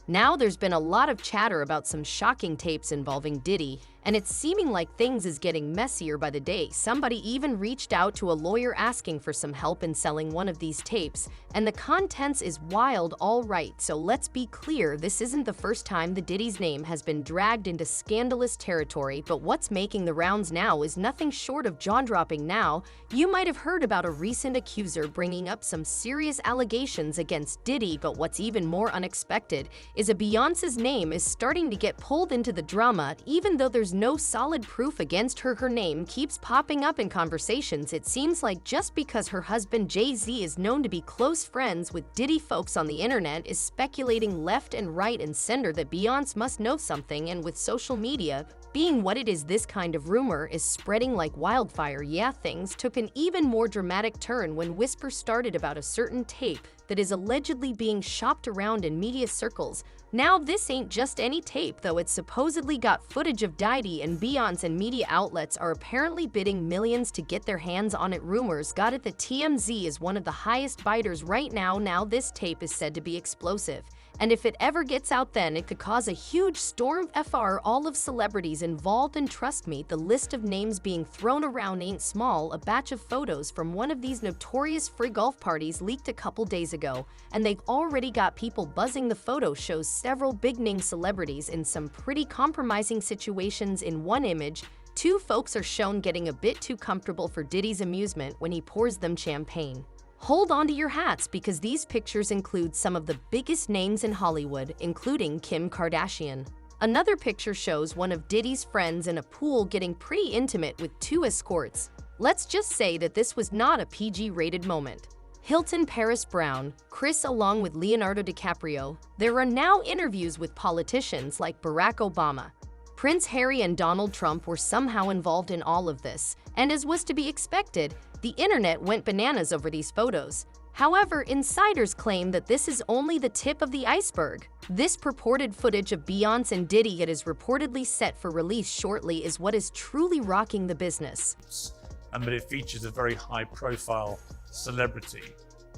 Now there's been a lot of chatter about some shocking tapes involving Diddy, and it's seeming like things is getting messier by the day. Somebody even reached out to a lawyer asking for some help in selling one of these tapes, and the contents is wild. All right, so let's be clear, this isn't the first time the Diddy's name has been dragged into scandalous territory, but what's making the rounds now is nothing short of jaw-dropping. Now, you might have heard about a recent accuser bringing up some serious allegations against Diddy, but what's even more unexpected is a Beyoncé's name is starting to get pulled into the drama. Even though there's no solid proof against her, her name keeps popping up in conversations. It seems like just because her husband Jay-Z is known to be close friends with Diddy, folks on the internet is speculating left and right and center that Beyoncé must know something, and with social media being what it is, this kind of rumor is spreading like wildfire. Yeah, things took an even more dramatic turn when whispers started about a certain tape that is allegedly being shopped around in media circles. Now, this ain't just any tape, though. It's supposedly got footage of Diddy and Beyoncé, and media outlets are apparently bidding millions to get their hands on it. Rumors got it that TMZ is one of the highest bidders right now. Now, this tape is said to be explosive, and if it ever gets out, then it could cause a huge storm for all of celebrities involved. And trust me, the list of names being thrown around ain't small. A batch of photos from one of these notorious free golf parties leaked a couple days ago, and they've already got people buzzing. The photo shows several big-name celebrities in some pretty compromising situations. In one image, two folks are shown getting a bit too comfortable for Diddy's amusement when he pours them champagne. Hold on to your hats, because these pictures include some of the biggest names in Hollywood, including Kim Kardashian. Another picture shows one of Diddy's friends in a pool getting pretty intimate with two escorts. Let's just say that this was not a PG-rated moment. Hilton, Paris Brown, Chris along with Leonardo DiCaprio. There are now interviews with politicians like Barack Obama. Prince Harry and Donald Trump were somehow involved in all of this, and as was to be expected, the internet went bananas over these photos. However, insiders claim that this is only the tip of the iceberg. This purported footage of Beyoncé and Diddy that is reportedly set for release shortly is what is truly rocking the business. But it features a very high-profile celebrity.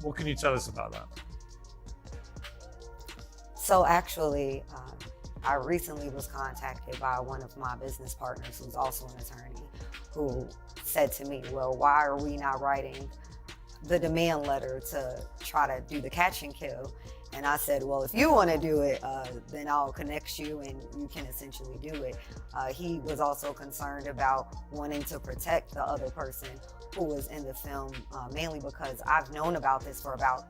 What can you tell us about that? So actually, I recently was contacted by one of my business partners who's also an attorney, who said to me, well, why are we not writing the demand letter to try to do the catch and kill? And I said, well, if you want to do it, then I'll connect you and you can essentially do it. He was also concerned about wanting to protect the other person who was in the film, mainly because I've known about this for about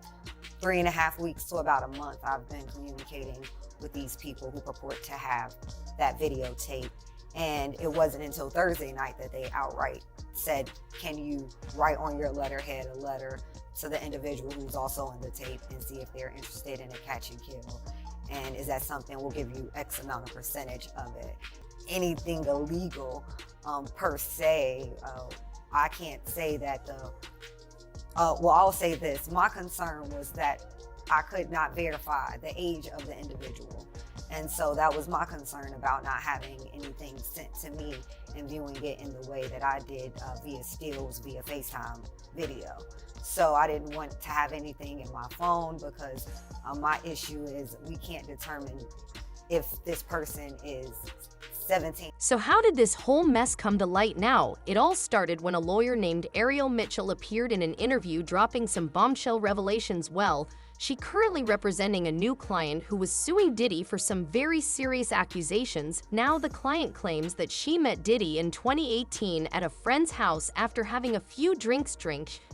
3.5 weeks to about a month. I've been communicating with these people who purport to have that videotape. And it wasn't until Thursday night that they outright said, can you write on your letterhead a letter to the individual who's also in the tape and see if they're interested in a catch and kill? And is that something, we'll give you X amount of percentage of it. Anything illegal per se, I can't say that well, I'll say this. My concern was that I could not verify the age of the individual. And so that was my concern about not having anything sent to me and viewing it in the way that I did via stills, via FaceTime video. So I didn't want to have anything in my phone because my issue is we can't determine if this person is 17. So how did this whole mess come to light now? It all started when a lawyer named Ariel Mitchell appeared in an interview dropping some bombshell revelations. Well, she currently representing a new client who was suing Diddy for some very serious accusations. Now the client claims that she met Diddy in 2018 at a friend's house after having a few drinks.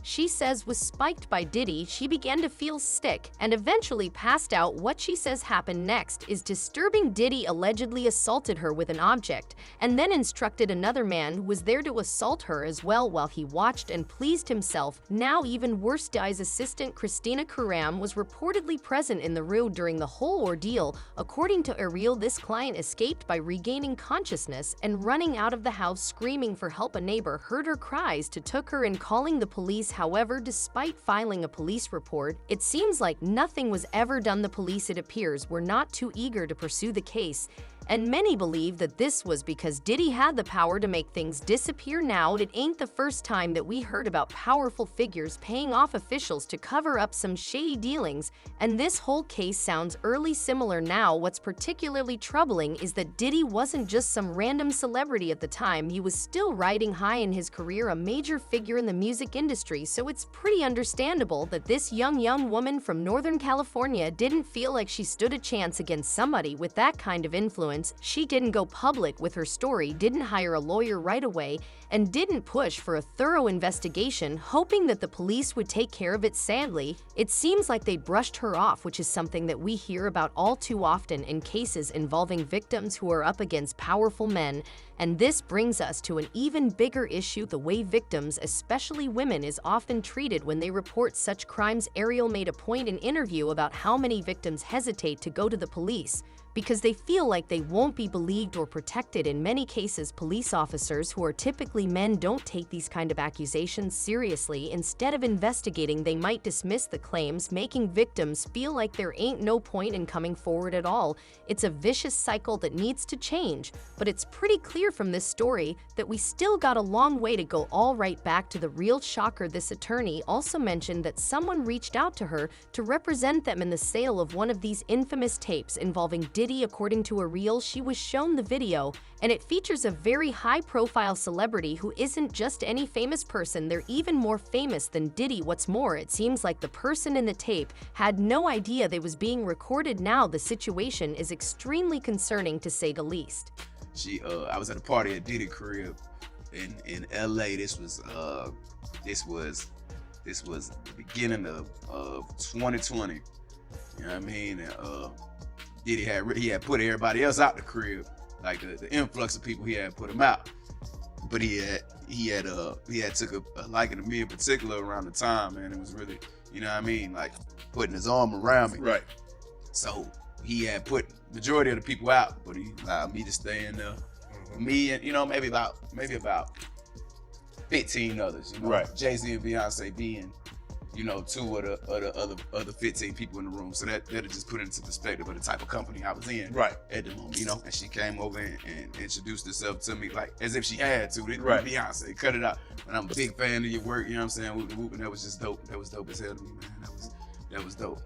She says was spiked by Diddy. She began to feel sick and eventually passed out. What she says happened next is disturbing. Diddy allegedly assaulted her with an object and then instructed another man who was there to assault her as well while he watched and pleased himself. Now even worse, Diddy's assistant Christina Karam was reportedly present in the room during the whole ordeal. According to Ariel, this client escaped by regaining consciousness and running out of the house screaming for help. A neighbor heard her cries to took her and calling the police. However, despite filing a police report, it seems like nothing was ever done. The police, it appears, were not too eager to pursue the case, And many believe that this was because Diddy had the power to make things disappear. Now, it ain't the first time that we heard about powerful figures paying off officials to cover up some shady dealings, and this whole case sounds eerily similar now. What's particularly troubling is that Diddy wasn't just some random celebrity at the time. He was still riding high in his career, a major figure in the music industry, so it's pretty understandable that this young woman from Northern California didn't feel like she stood a chance against somebody with that kind of influence. She didn't go public with her story, didn't hire a lawyer right away, and didn't push for a thorough investigation, hoping that the police would take care of it. Sadly, it seems like they brushed her off, which is something that we hear about all too often in cases involving victims who are up against powerful men. And this brings us to an even bigger issue: the way victims, especially women, is often treated when they report such crimes. Ariel made a point in an interview about how many victims hesitate to go to the police because they feel like they won't be believed or protected. In many cases, police officers, who are typically men, don't take these kind of accusations seriously. Instead of investigating, they might dismiss the claims, making victims feel like there ain't no point in coming forward at all. It's a vicious cycle that needs to change, but it's pretty clear from this story that we still got a long way to go. All right, back to the real shocker. This attorney also mentioned that someone reached out to her to represent them in the sale of one of these infamous tapes involving Diddy. According to a reel, she was shown the video, and it features a very high-profile celebrity who isn't just any famous person. They're even more famous than Diddy. What's more, it seems like the person in the tape had no idea they was being recorded. Now, the situation is extremely concerning, to say the least. I was at a party at Diddy crib in LA. This was the beginning of 2020. You know what I mean? And, Diddy had put everybody else out the crib, like the influx of people, he had put them out. But he had took a liking to me in particular around the time, man. It was really, you know what I mean, like putting his arm around me. Right. So he had put majority of the people out, but he allowed me to stay in there. Mm-hmm. Me and, you know, maybe about 15 others, you know, right. Jay-Z and Beyoncé being, you know, 2 of the other 15 people in the room. So that'll just put it into perspective of the type of company I was in right. at the moment, you know. And she came over and introduced herself to me like as if she had to. Right. Beyonce, cut it out. And I'm a big fan of your work, you know what I'm saying? And that was just dope. That was dope as hell to me, man. That was dope.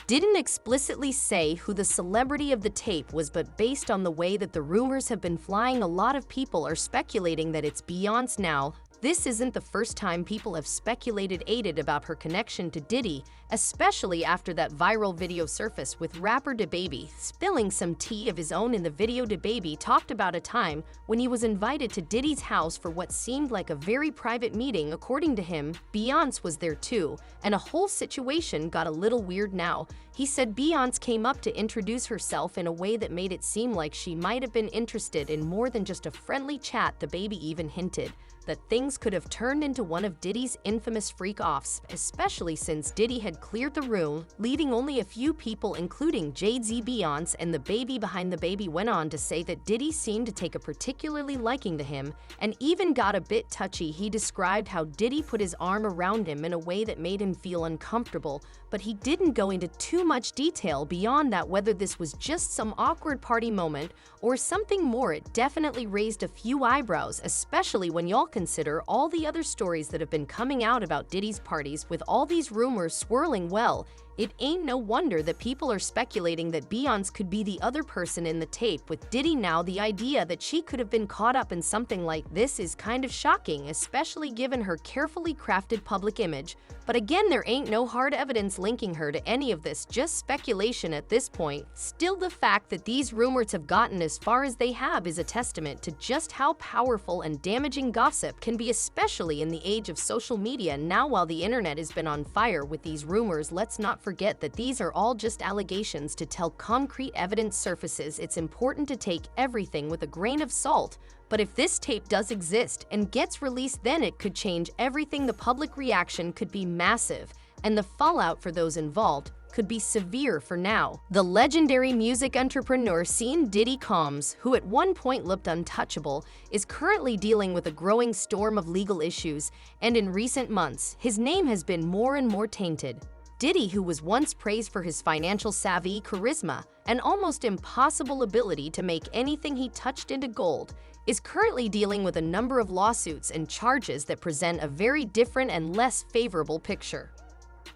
Didn't explicitly say who the celebrity of the tape was, but based on the way that the rumors have been flying, a lot of people are speculating that it's Beyoncé. Now, this isn't the first time people have speculated about her connection to Diddy, especially after that viral video surfaced with rapper DaBaby spilling some tea of his own. In the video, DaBaby talked about a time when he was invited to Diddy's house for what seemed like a very private meeting. According to him, Beyoncé was there too, and a whole situation got a little weird. Now, he said Beyoncé came up to introduce herself in a way that made it seem like she might have been interested in more than just a friendly chat. DaBaby even hinted that things could have turned into one of Diddy's infamous freak-offs, especially since Diddy had cleared the room, leaving only a few people, including Jay-Z, Beyoncé, and the baby behind. DaBaby went on to say that Diddy seemed to take a particularly liking to him and even got a bit touchy. He described how Diddy put his arm around him in a way that made him feel uncomfortable, but he didn't go into too much detail beyond that, whether this was just some awkward party moment or something more. It definitely raised a few eyebrows, especially when y'all consider all the other stories that have been coming out about Diddy's parties. With all these rumors swirling, well, it ain't no wonder that people are speculating that Beyoncé could be the other person in the tape with Diddy. Now, the idea that she could have been caught up in something like this is kind of shocking, especially given her carefully crafted public image. But again, there ain't no hard evidence linking her to any of this, just speculation at this point. Still, the fact that these rumors have gotten as far as they have is a testament to just how powerful and damaging gossip can be, especially in the age of social media. Now, while the internet has been on fire with these rumors, let's not forget that these are all just allegations. Till concrete evidence surfaces, it's important to take everything with a grain of salt. But if this tape does exist and gets released, then it could change everything. The public reaction could be massive, and the fallout for those involved could be severe. For now, the legendary music entrepreneur seen Diddy Combs, who at one point looked untouchable, is currently dealing with a growing storm of legal issues, and in recent months, his name has been more and more tainted. Diddy, who was once praised for his financial savvy, charisma, and almost impossible ability to make anything he touched into gold, is currently dealing with a number of lawsuits and charges that present a very different and less favorable picture.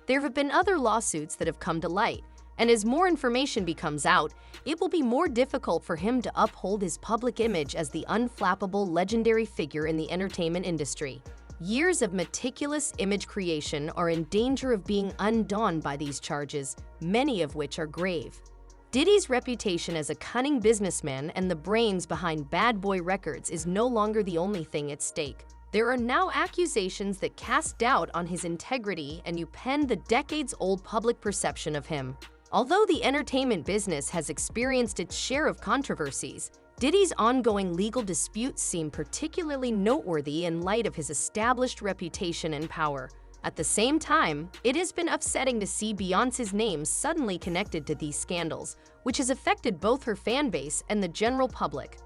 There have been other lawsuits that have come to light, and as more information becomes out, it will be more difficult for him to uphold his public image as the unflappable, legendary figure in the entertainment industry. Years of meticulous image creation are in danger of being undone by these charges, many of which are grave. Diddy's reputation as a cunning businessman and the brains behind Bad Boy Records is no longer the only thing at stake. There are now accusations that cast doubt on his integrity and upend the decades-old public perception of him. Although the entertainment business has experienced its share of controversies, Diddy's ongoing legal disputes seem particularly noteworthy in light of his established reputation and power. At the same time, it has been upsetting to see Beyoncé's name suddenly connected to these scandals, which has affected both her fan base and the general public.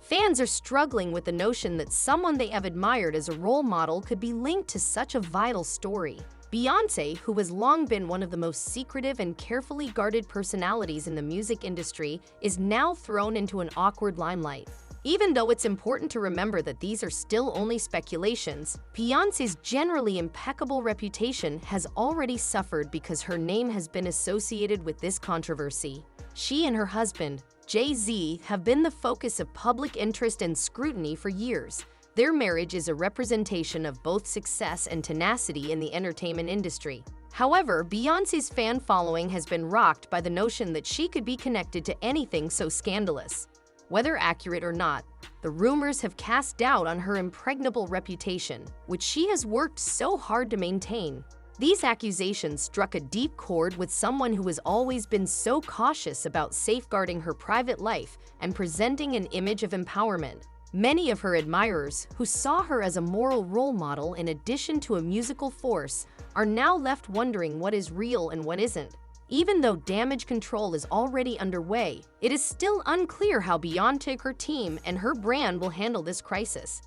Fans are struggling with the notion that someone they have admired as a role model could be linked to such a vital story. Beyoncé, who has long been one of the most secretive and carefully guarded personalities in the music industry, is now thrown into an awkward limelight. Even though it's important to remember that these are still only speculations, Beyoncé's generally impeccable reputation has already suffered because her name has been associated with this controversy. She and her husband, Jay-Z, have been the focus of public interest and scrutiny for years. Their marriage is a representation of both success and tenacity in the entertainment industry. However, Beyoncé's fan following has been rocked by the notion that she could be connected to anything so scandalous. Whether accurate or not, the rumors have cast doubt on her impregnable reputation, which she has worked so hard to maintain. These accusations struck a deep chord with someone who has always been so cautious about safeguarding her private life and presenting an image of empowerment. Many of her admirers, who saw her as a moral role model in addition to a musical force, are now left wondering what is real and what isn't. Even though damage control is already underway, it is still unclear how Beyoncé, her team, and her brand will handle this crisis.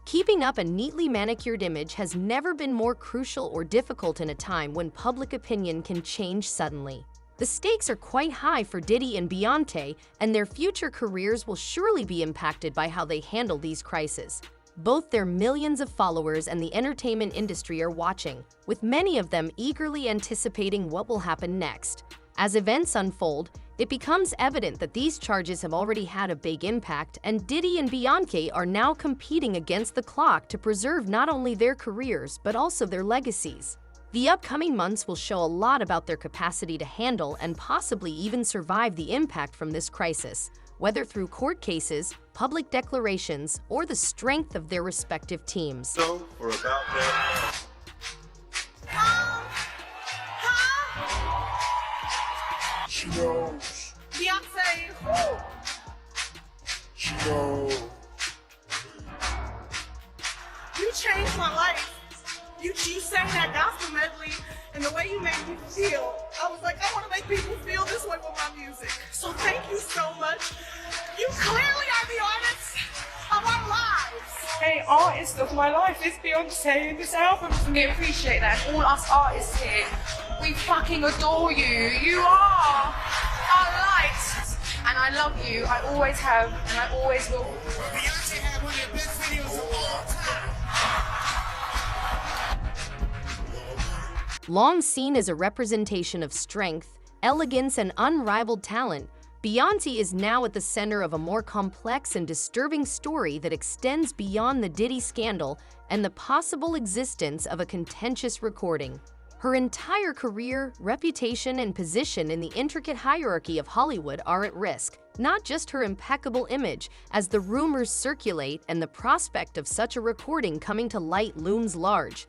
Keeping up a neatly manicured image has never been more crucial or difficult in a time when public opinion can change suddenly. The stakes are quite high for Diddy and Beyoncé, and their future careers will surely be impacted by how they handle these crises. Both their millions of followers and the entertainment industry are watching, with many of them eagerly anticipating what will happen next. As events unfold, it becomes evident that these charges have already had a big impact, and Diddy and Beyoncé are now competing against the clock to preserve not only their careers but also their legacies. The upcoming months will show a lot about their capacity to handle and possibly even survive the impact from this crisis, whether through court cases, public declarations, or the strength of their respective teams. So, for about that. She knows. Beyonce, who? She knows. You changed my life. You sang that gospel medley, and the way you made me feel, I was like, I want to make people feel this way with my music. So thank you so much. You clearly are the artist of our lives. Hey, artist of my life is Beyoncé in this album. We appreciate that. All us artists here, we fucking adore you. You are our light. And I love you. I always have, and I always will. Beyonce had one of the best videos of all time. Long seen as a representation of strength, elegance, and unrivaled talent, Beyoncé is now at the center of a more complex and disturbing story that extends beyond the Diddy scandal and the possible existence of a contentious recording. Her entire career, reputation, and position in the intricate hierarchy of Hollywood are at risk, not just her impeccable image, as the rumors circulate and the prospect of such a recording coming to light looms large.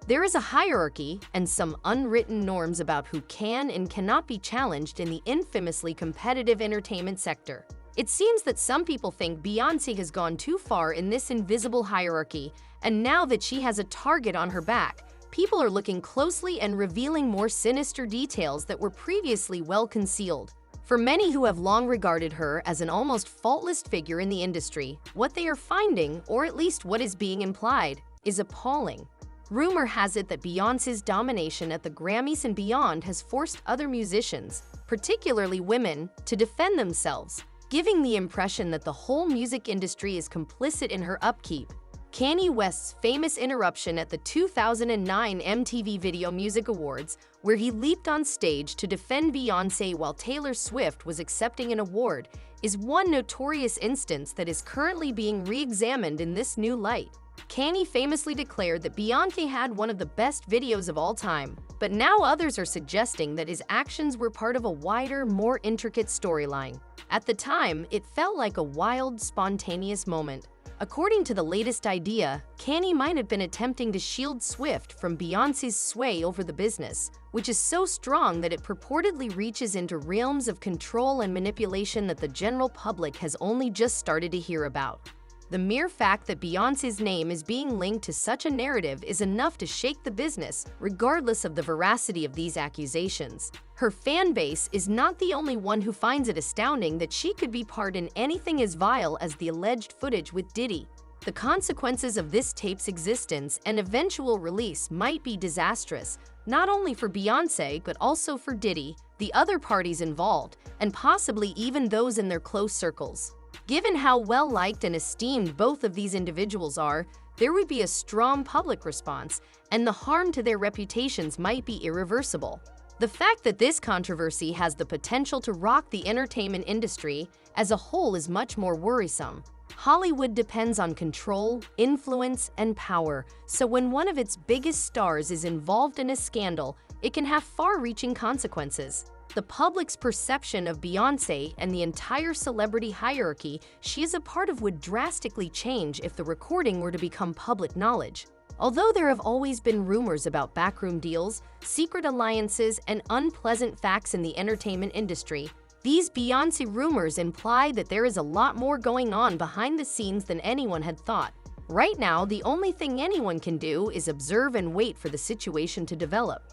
There is a hierarchy and some unwritten norms about who can and cannot be challenged in the infamously competitive entertainment sector. It seems that some people think Beyoncé has gone too far in this invisible hierarchy, and now that she has a target on her back, people are looking closely and revealing more sinister details that were previously well concealed. For many who have long regarded her as an almost faultless figure in the industry, what they are finding, or at least what is being implied, is appalling. Rumor has it that Beyoncé's domination at the Grammys and beyond has forced other musicians, particularly women, to defend themselves, giving the impression that the whole music industry is complicit in her upkeep. Kanye West's famous interruption at the 2009 MTV Video Music Awards, where he leaped on stage to defend Beyoncé while Taylor Swift was accepting an award, is one notorious instance that is currently being re-examined in this new light. Kanye famously declared that Beyoncé had one of the best videos of all time, but now others are suggesting that his actions were part of a wider, more intricate storyline. At the time, it felt like a wild, spontaneous moment. According to the latest idea, Kanye might have been attempting to shield Swift from Beyoncé's sway over the business, which is so strong that it purportedly reaches into realms of control and manipulation that the general public has only just started to hear about. The mere fact that Beyoncé's name is being linked to such a narrative is enough to shake the business, regardless of the veracity of these accusations. Her fan base is not the only one who finds it astounding that she could be part in anything as vile as the alleged footage with Diddy. The consequences of this tape's existence and eventual release might be disastrous, not only for Beyoncé but also for Diddy, the other parties involved, and possibly even those in their close circles. Given how well-liked and esteemed both of these individuals are, there would be a strong public response, and the harm to their reputations might be irreversible. The fact that this controversy has the potential to rock the entertainment industry as a whole is much more worrisome. Hollywood depends on control, influence, and power, so when one of its biggest stars is involved in a scandal, it can have far-reaching consequences. The public's perception of Beyoncé and the entire celebrity hierarchy she is a part of would drastically change if the recording were to become public knowledge. Although there have always been rumors about backroom deals, secret alliances, and unpleasant facts in the entertainment industry, these Beyoncé rumors imply that there is a lot more going on behind the scenes than anyone had thought. Right now, the only thing anyone can do is observe and wait for the situation to develop.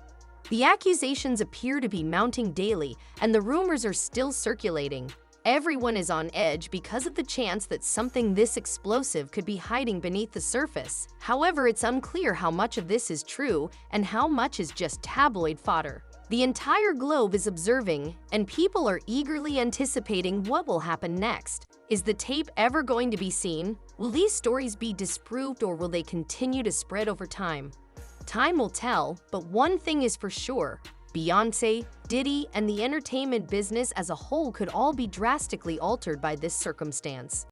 The accusations appear to be mounting daily, and the rumors are still circulating. Everyone is on edge because of the chance that something this explosive could be hiding beneath the surface. However, it's unclear how much of this is true and how much is just tabloid fodder. The entire globe is observing, and people are eagerly anticipating what will happen next. Is the tape ever going to be seen? Will these stories be disproved, or will they continue to spread over time? Time will tell, but one thing is for sure: Beyoncé, Diddy, and the entertainment business as a whole could all be drastically altered by this circumstance.